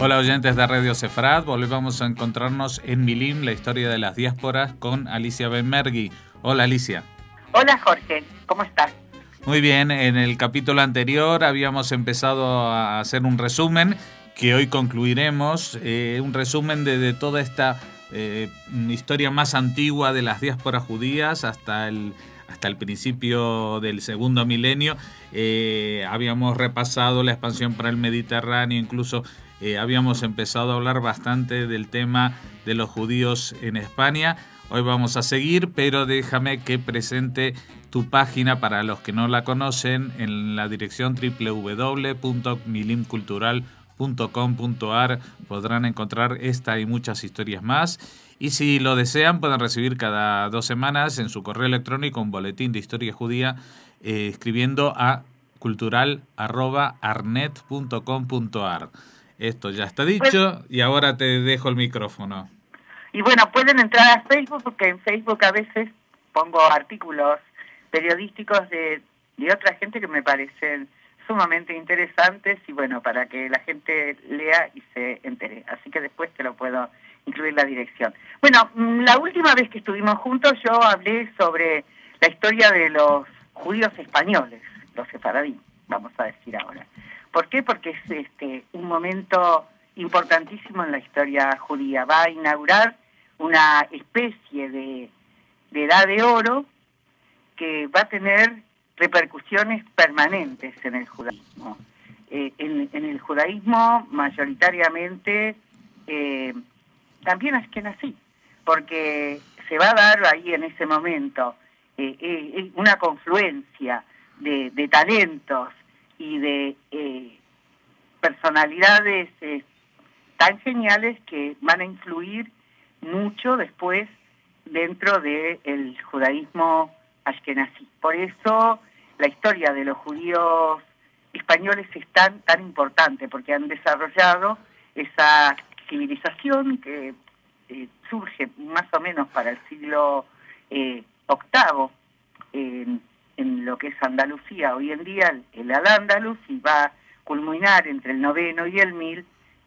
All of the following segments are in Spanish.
Hola oyentes de Radio Sefrat, volvemos a encontrarnos en Milim, la historia de las diásporas, con Alicia Benmergui. Hola Alicia. Hola Jorge, ¿cómo estás? Muy bien, en el capítulo anterior habíamos empezado a hacer un resumen que hoy concluiremos, un resumen de toda esta historia más antigua de las diásporas judías hasta el principio del segundo milenio. Habíamos repasado la expansión para el Mediterráneo, incluso habíamos empezado a hablar bastante del tema de los judíos en España. Hoy vamos a seguir, pero déjame que presente tu página para los que no la conocen en la dirección www.milimcultural.com.ar. Podrán encontrar esta y muchas historias más. Y si lo desean, pueden recibir cada 2 semanas en su correo electrónico un boletín de historia judía escribiendo a cultural@arnet.com.ar. Esto ya está dicho y ahora te dejo el micrófono. Y bueno, pueden entrar a Facebook, porque en Facebook a veces pongo artículos periodísticos de otra gente que me parecen sumamente interesantes y bueno, para que la gente lea y se entere. Así que después te lo puedo incluir la dirección. Bueno, la última vez que estuvimos juntos yo hablé sobre la historia de los judíos españoles, los sefaradí, vamos a decir ahora. ¿Por qué? Porque es un momento importantísimo en la historia judía. Va a inaugurar una especie de edad de oro que va a tener repercusiones permanentes en el judaísmo. En el judaísmo mayoritariamente también ashkenazí, porque se va a dar ahí en ese momento una confluencia de talentos y de personalidades tan geniales que van a influir mucho después dentro del judaísmo ashkenazí. Por eso la historia de los judíos españoles es tan importante, porque han desarrollado esa civilización que surge más o menos para el siglo VIII en lo que es Andalucía hoy en día, el Al-Ándalus, y va a culminar entre el 900 y el 1000,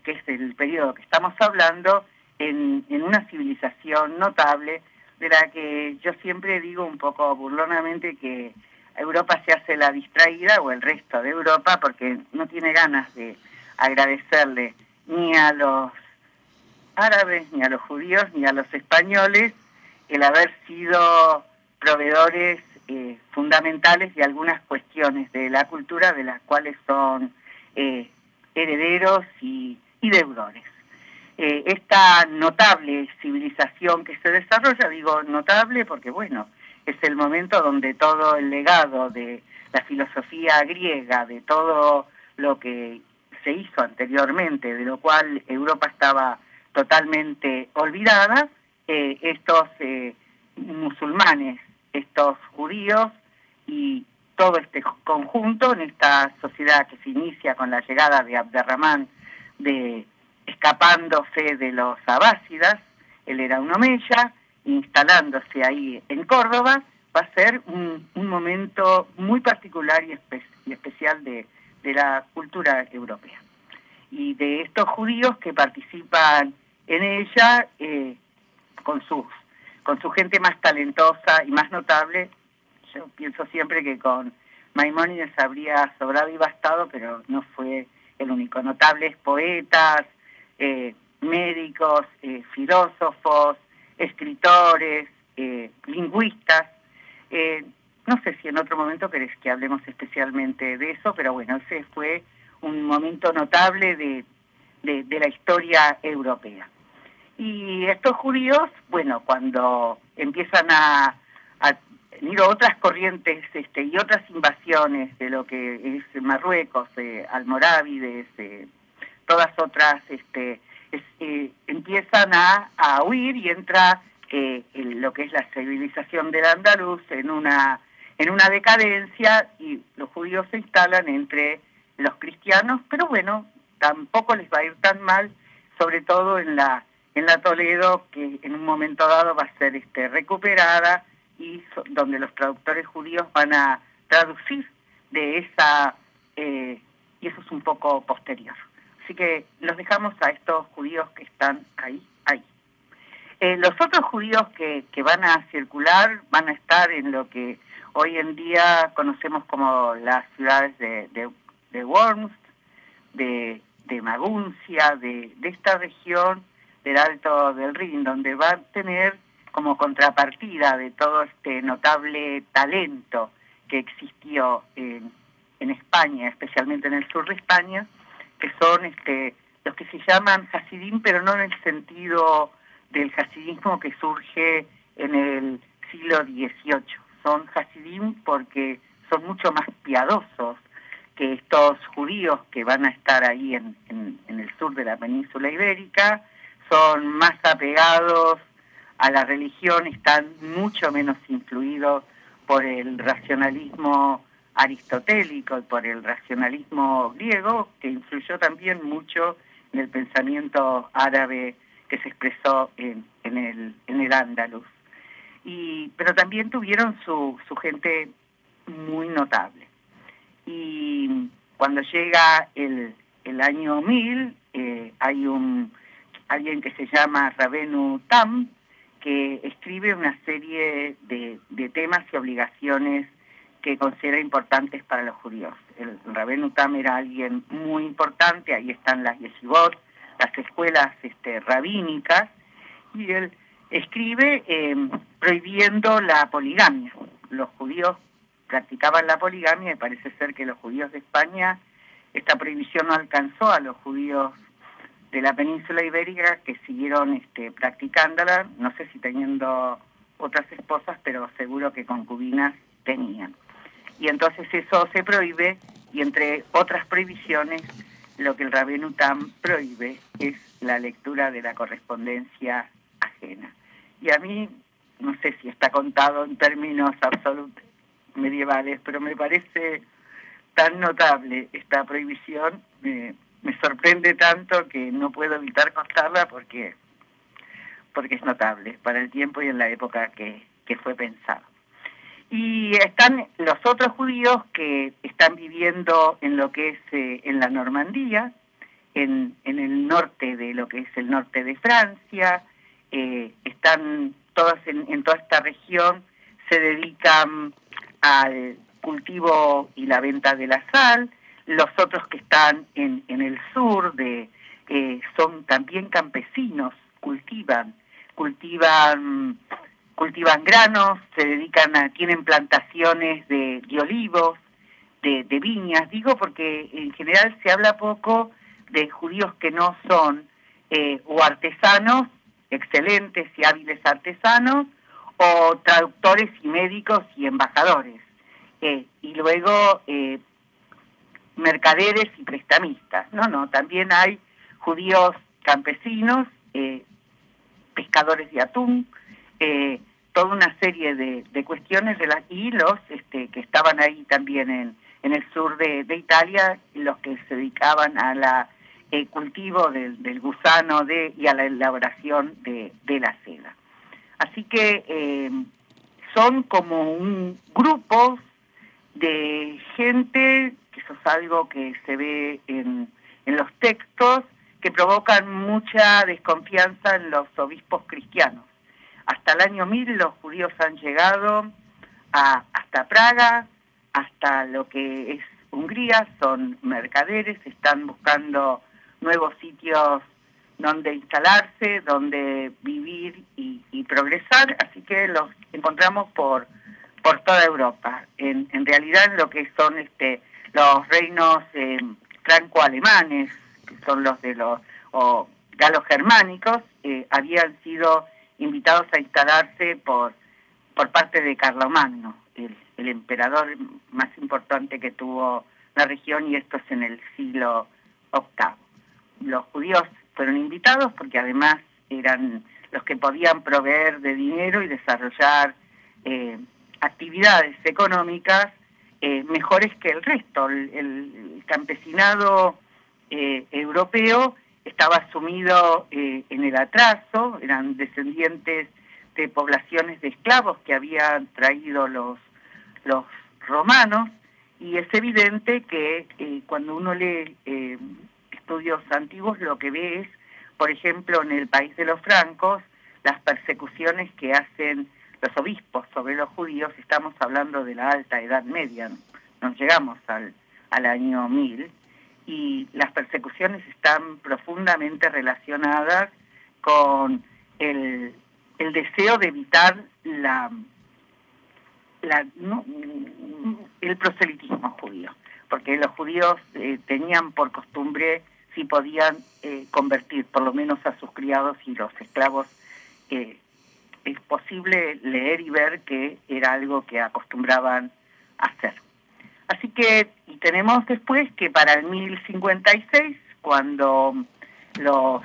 que es el periodo que estamos hablando, en una civilización notable, de la que yo siempre digo un poco burlonamente que Europa se hace la distraída, o el resto de Europa, porque no tiene ganas de agradecerle ni a los árabes, ni a los judíos, ni a los españoles el haber sido proveedores fundamentales de algunas cuestiones de la cultura de las cuales son herederos y deudores. Esta notable civilización que se desarrolla, digo notable porque bueno, es el momento donde todo el legado de la filosofía griega, de todo lo que se hizo anteriormente, de lo cual Europa estaba totalmente olvidada, estos musulmanes, estos judíos y todo este conjunto en esta sociedad que se inicia con la llegada de Abderramán, escapándose de los abásidas, él era un omeya, instalándose ahí en Córdoba, va a ser un momento muy particular y especial de la cultura europea. Y de estos judíos que participan en ella, con su gente más talentosa y más notable, yo pienso siempre que con Maimónides habría sobrado y bastado, pero no fue el único. Notables poetas, médicos, filósofos, escritores, lingüistas. No sé si en otro momento querés que hablemos especialmente de eso, pero bueno, ese fue un momento notable de la historia europea. Y estos judíos, bueno, cuando empiezan a venir otras corrientes y otras invasiones de lo que es Marruecos, almorávides, todas otras, empiezan a huir y entra lo que es la civilización del Andaluz en una decadencia, y los judíos se instalan entre los cristianos, pero bueno, tampoco les va a ir tan mal, sobre todo en la Toledo, que en un momento dado va a ser recuperada, y donde los traductores judíos van a traducir de esa, y eso es un poco posterior. O Así que los dejamos a estos judíos que están ahí. Los otros judíos que van a circular van a estar en lo que hoy en día conocemos como las ciudades de Worms, de Maguncia, de esta región del Alto del Rin, donde va a tener como contrapartida de todo este notable talento que existió en España, especialmente en el sur de España, que son los que se llaman Hasidim, pero no en el sentido del hasidismo que surge en el siglo XVIII. Son Hasidim porque son mucho más piadosos que estos judíos que van a estar ahí en el sur de la península ibérica, son más apegados a la religión, están mucho menos influidos por el racionalismo aristotélico y por el racionalismo griego, que influyó también mucho en el pensamiento árabe que se expresó en el Andaluz. Pero también tuvieron su gente muy notable. Y cuando llega el año 1000, hay alguien que se llama Rabenu Tam, que escribe una serie de temas y obligaciones que considera importantes para los judíos. El Rabenu Tam era alguien muy importante, ahí están las yeshivot, las escuelas rabínicas, y él escribe prohibiendo la poligamia. Los judíos practicaban la poligamia y parece ser que los judíos de España, esta prohibición no alcanzó a los judíos de la península ibérica, que siguieron practicándola, no sé si teniendo otras esposas, pero seguro que concubinas tenían. Y entonces eso se prohíbe, y entre otras prohibiciones, lo que el Rabenu Tam prohíbe es la lectura de la correspondencia ajena. Y a mí, no sé si está contado en términos absolutos medievales, pero me parece tan notable esta prohibición, me sorprende tanto que no puedo evitar contarla porque es notable para el tiempo y en la época que fue pensado. Y están los otros judíos que están viviendo en lo que es en la Normandía, en el norte de lo que es el norte de Francia, están todos en toda esta región, se dedican al cultivo y la venta de la sal. Los otros que están en el sur son también campesinos, cultivan granos, tienen plantaciones de olivos, de viñas, digo porque en general se habla poco de judíos que no son o artesanos, excelentes y hábiles artesanos, o traductores y médicos y embajadores, y luego mercaderes y prestamistas. No, también hay judíos campesinos, pescadores de atún, toda una serie de cuestiones y los que estaban ahí también en el sur de Italia, los que se dedicaban a la cultivo del gusano y a la elaboración de la seda. Así que son como un grupo de gente, que eso es algo que se ve en los textos, que provocan mucha desconfianza en los obispos cristianos. Hasta el año 1000 los judíos han llegado hasta Praga, hasta lo que es Hungría, son mercaderes, están buscando nuevos sitios donde instalarse, donde vivir y progresar, así que los encontramos por toda Europa. En realidad lo que son los reinos franco-alemanes, que son los de los galo-germánicos, habían sido invitados a instalarse por parte de Carlomagno, el emperador más importante que tuvo la región, y esto es en el siglo VIII. Los judíos fueron invitados porque además eran los que podían proveer de dinero y desarrollar actividades económicas mejores que el resto. El campesinado europeo estaba sumido en el atraso, eran descendientes de poblaciones de esclavos que habían traído los romanos, y es evidente que cuando uno lee estudios antiguos lo que ve es, por ejemplo, en el país de los francos, las persecuciones que hacen los obispos sobre los judíos. Estamos hablando de la Alta Edad Media, nos llegamos al año 1000, y las persecuciones están profundamente relacionadas con el deseo de evitar el proselitismo judío, porque los judíos tenían por costumbre, si podían, convertir por lo menos a sus criados y los esclavos. Es posible leer y ver que era algo que acostumbraban a hacer. Así que, y tenemos después que para el 1056, cuando los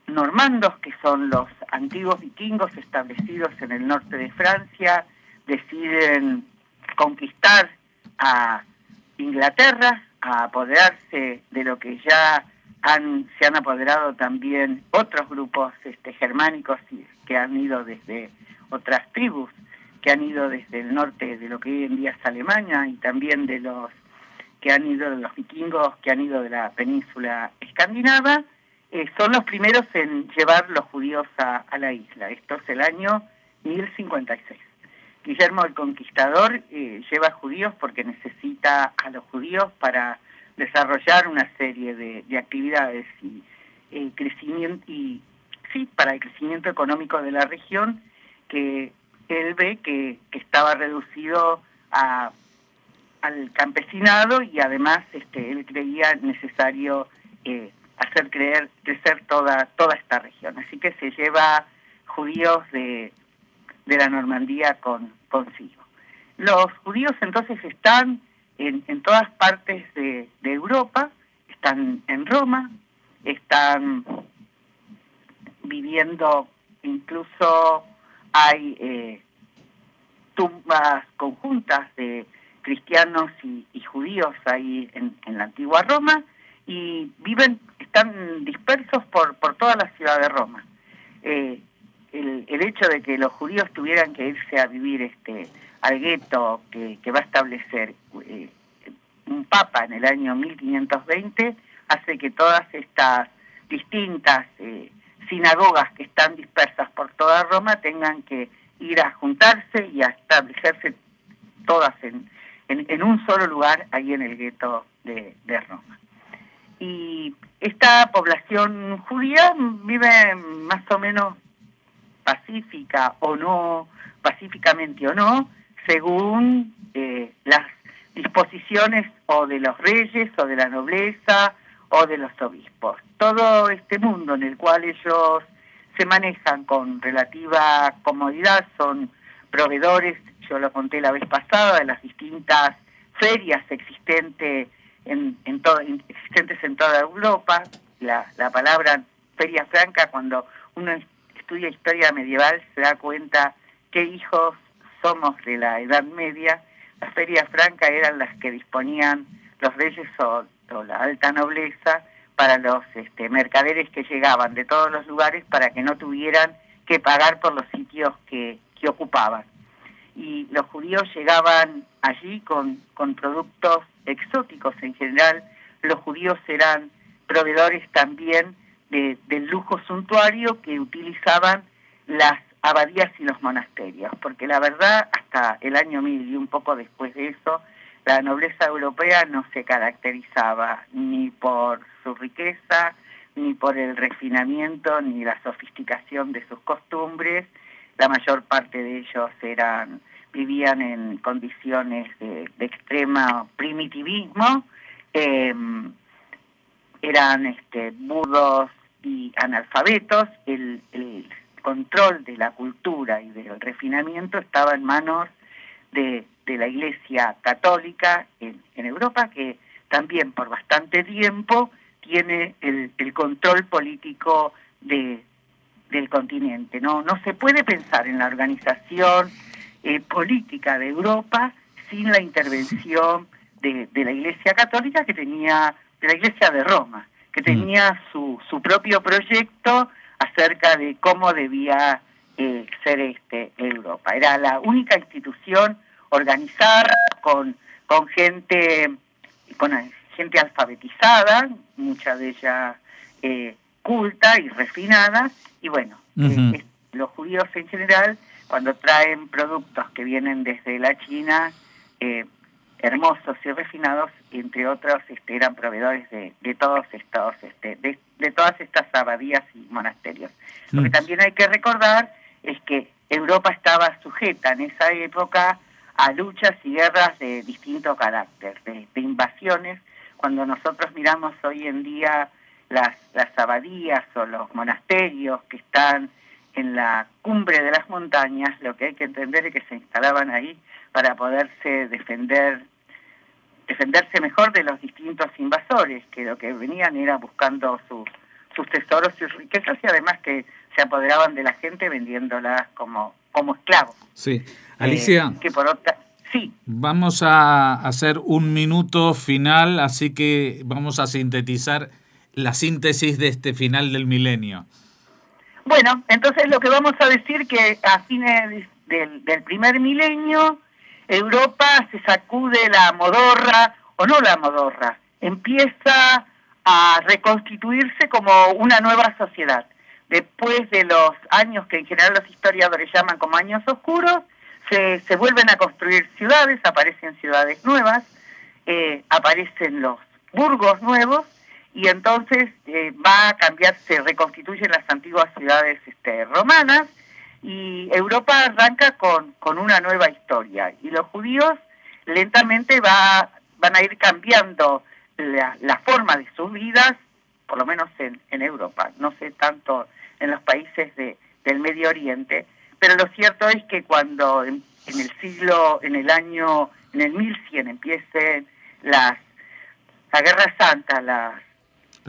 normandos, que son los antiguos vikingos establecidos en el norte de Francia, deciden conquistar a Inglaterra, a apoderarse de lo que ya se han apoderado también otros grupos germánicos que han ido desde otras tribus, que han ido desde el norte de lo que hoy en día es Alemania, y también de los que han ido de los vikingos que han ido de la península escandinava. Son los primeros en llevar los judíos a la isla. Esto es el año 1056. Guillermo el Conquistador lleva judíos porque necesita a los judíos para desarrollar una serie de actividades y crecimiento, y sí, para el crecimiento económico de la región, que él ve que estaba reducido al campesinado, y además él creía necesario hacer crecer toda esta región. Así que se lleva judíos de la Normandía consigo. Los judíos entonces están en todas partes de Europa, están en Roma, están viviendo, incluso hay tumbas conjuntas de cristianos y judíos ahí en la antigua Roma, y están dispersos por toda la ciudad de Roma. El hecho de que los judíos tuvieran que irse a vivir al gueto que va a establecer un papa en el año 1520 hace que todas estas distintas sinagogas que están dispersas por toda Roma tengan que ir a juntarse y a establecerse todas en un solo lugar, ahí en el gueto de Roma. Y esta población judía vive más o menos pacíficamente o no, según las disposiciones o de los reyes o de la nobleza o de los obispos. Todo este mundo en el cual ellos se manejan con relativa comodidad, son proveedores, yo lo conté la vez pasada, de las distintas ferias existentes en toda Europa. La palabra feria franca, cuando uno estudia historia medieval, se da cuenta qué hijos somos de la Edad Media. Las ferias francas eran las que disponían los reyes o la alta nobleza para los mercaderes que llegaban de todos los lugares, para que no tuvieran que pagar por los sitios que ocupaban. Y los judíos llegaban allí con productos exóticos. En general, los judíos eran proveedores también del lujo suntuario que utilizaban las abadías y los monasterios, porque la verdad, hasta el año 1000 y un poco después de eso, la nobleza europea no se caracterizaba ni por su riqueza, ni por el refinamiento, ni la sofisticación de sus costumbres. La mayor parte de ellos vivían en condiciones de extremo primitivismo, eran burdos y analfabetos. El control de la cultura y del refinamiento estaba en manos de la Iglesia Católica en Europa, que también por bastante tiempo tiene el control político del continente. No se puede pensar en la organización política de Europa sin la intervención de la Iglesia Católica, de la Iglesia de Roma, que tenía su propio proyecto acerca de cómo debía ser Europa. Era la única institución organizada con gente gente alfabetizada, mucha de ella culta y refinada, y bueno, los judíos en general, cuando traen productos que vienen desde la China, hermosos y refinados, entre otros, eran proveedores de todos estos, de todas estas abadías y monasterios. Lo que también hay que recordar es que Europa estaba sujeta en esa época a luchas y guerras de distinto carácter, de invasiones. Cuando nosotros miramos hoy en día las abadías o los monasterios que están en la cumbre de las montañas, lo que hay que entender es que se instalaban ahí para poderse defenderse mejor de los distintos invasores, que lo que venían era buscando sus tesoros y sus riquezas, y además que se apoderaban de la gente vendiéndolas como esclavos. Sí. Alicia, que por otra... Sí. Vamos a hacer un minuto final, así que vamos a sintetizar la síntesis de este final del milenio. Bueno, entonces lo que vamos a decir que a fines del primer milenio, Europa se sacude la modorra, o no la modorra, empieza a reconstituirse como una nueva sociedad. Después de los años que en general los historiadores llaman como años oscuros, se vuelven a construir ciudades, aparecen ciudades nuevas, aparecen los burgos nuevos, y entonces va a cambiar, se reconstituyen las antiguas ciudades romanas, y Europa arranca con una nueva historia, y los judíos lentamente van a ir cambiando la forma de sus vidas, por lo menos en Europa, no sé tanto en los países del Medio Oriente, pero lo cierto es que cuando en el 1100 empiecen la Guerra Santa, las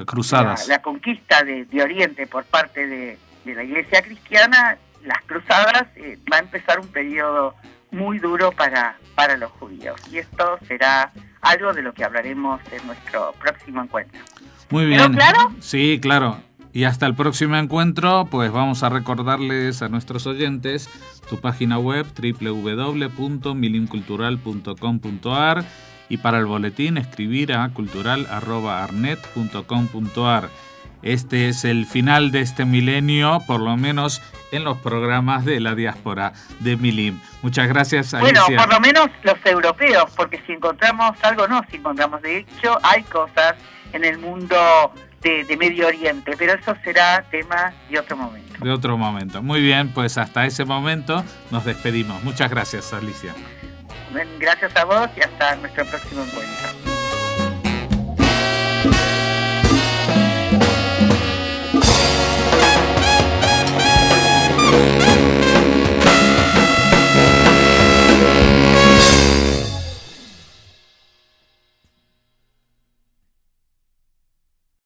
cruzadas, la conquista de Oriente por parte de la Iglesia cristiana, las cruzadas, va a empezar un periodo muy duro para los judíos, y esto será algo de lo que hablaremos en nuestro próximo encuentro. Muy bien. ¿Quedó claro? Sí, claro. Y hasta el próximo encuentro, pues vamos a recordarles a nuestros oyentes su página web www.milimcultural.com.ar, y para el boletín escribir a cultural@arnet.com.ar. Este es el final de este milenio, por lo menos en los programas de la diáspora de Milim. Muchas gracias, Alicia. Bueno, por lo menos los europeos, porque si encontramos algo, no, si encontramos, de hecho, hay cosas en el mundo de Medio Oriente, pero eso será tema de otro momento. De otro momento. Muy bien, pues hasta ese momento nos despedimos. Muchas gracias, Alicia. Gracias a vos y hasta nuestro próximo encuentro.